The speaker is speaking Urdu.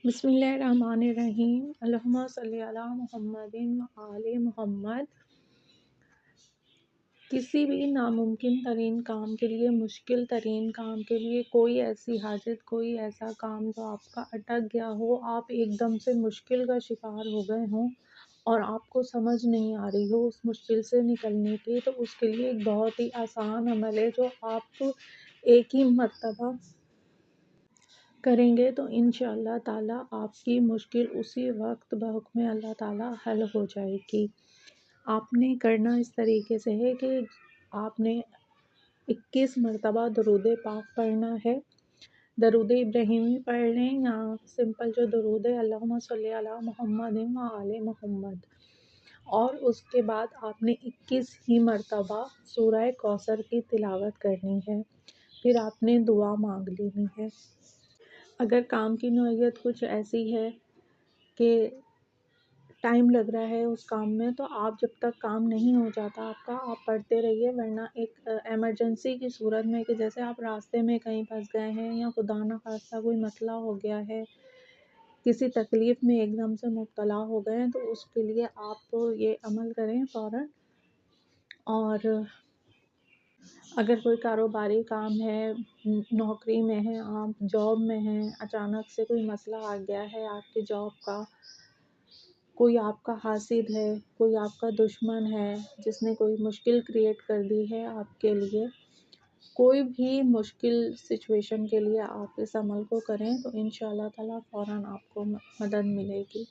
بسم اللہ الرحمن الرحیم، اللہم صلی علی محمد و آل محمد۔ کسی بھی ناممکن ترین کام کے لیے، مشکل ترین کام کے لیے، کوئی ایسی حاجت، کوئی ایسا کام جو آپ کا اٹک گیا ہو، آپ ایک دم سے مشکل کا شکار ہو گئے ہوں اور آپ کو سمجھ نہیں آ رہی ہو اس مشکل سے نکلنے کی، تو اس کے لیے ایک بہت ہی آسان عمل ہے جو آپ ایک ہی مرتبہ کریں گے تو انشاءاللہ تعالیٰ آپ کی مشکل اسی وقت بحکم اللہ تعالیٰ حل ہو جائے گی۔ آپ نے کرنا اس طریقے سے ہے کہ آپ نے 21 مرتبہ درود پاک پڑھنا ہے۔ درود ابراہیمی پڑھ لیں یا سمپل جو درود ہے اللہم صلی علی محمد و آل محمد، اور اس کے بعد آپ نے 21 ہی مرتبہ سورہ کوثر کی تلاوت کرنی ہے، پھر آپ نے دعا مانگ لینی ہے۔ اگر کام کی نوعیت کچھ ایسی ہے کہ ٹائم لگ رہا ہے اس کام میں، تو آپ جب تک کام نہیں ہو جاتا آپ کا، آپ پڑھتے رہیے، ورنہ ایک ایمرجنسی کی صورت میں کہ جیسے آپ راستے میں کہیں پھنس گئے ہیں یا خدا نہ خواستہ کوئی مسئلہ ہو گیا ہے، کسی تکلیف میں ایک دم سے مبتلا ہو گئے ہیں، تو اس کے لیے آپ یہ عمل کریں فوراً۔ اور اگر کوئی کاروباری کام ہے، نوکری میں ہے، آپ جاب میں ہیں، اچانک سے کوئی مسئلہ آ گیا ہے آپ کی جاب کا، کوئی آپ کا حاسد ہے، کوئی آپ کا دشمن ہے جس نے کوئی مشکل کریٹ کر دی ہے آپ کے لیے، کوئی بھی مشکل سچویشن کے لیے آپ اس عمل کو کریں تو انشاءاللہ تعالیٰ فوراً آپ کو مدد ملے گی۔